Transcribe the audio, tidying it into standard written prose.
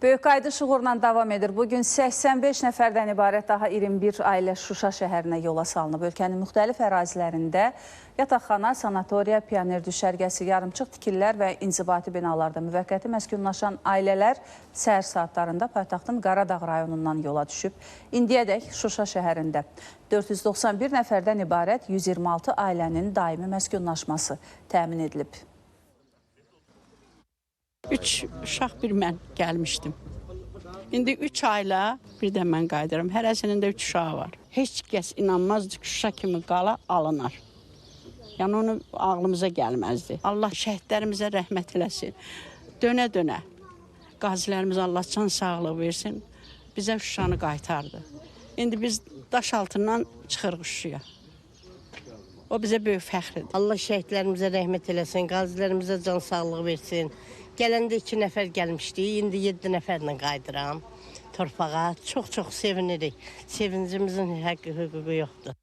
Böyük qayıdış uğurla davam edir. Bugün 85 nəfərdən ibarət daha 21 ailə Şuşa şəhərinə yola salınıb. Ölkənin müxtəlif ərazilərində yataqxana, sanatoriya, pioner düşərgəsi, yarımçıq tikililər və inzibati binalarda müvəqqəti məskunlaşan ailələr səhər saatlarında paytaxtın Qaradağ rayonundan yola düşüb. İndiyədək Şuşa şəhərində 491 nəfərdən ibarət 126 ailənin daimi məskunlaşması təmin edilib. 3 uşaq bir mən gəlmişdim. İndi 3 ailə bir də mən qayıdıram. Hərəsinin də 3 uşağı var. Heç kəs inanmazdı ki, Şuşa kimi qala alınar. Yəni onu ağlımıza gəlməzdi. Allah şəhidlərimizə rəhmət eləsin. Dönə-dönə qazilərimizə Allah can sağlığı versin. Bizə Şuşanı qaytardı. İndi biz daş altından çıxırıq Şuşaya. O bizə böyük fəxridir. Allah şəhidlərimizə rəhmət eləsin, qazilərimizə can sağlığı versin. Gələndə 2 nəfər gəlmişdik, indi 7 nəfərlə qayıdıram torpağa. Çox-çox sevinirik. Sevincimizin hüququ yoxdur.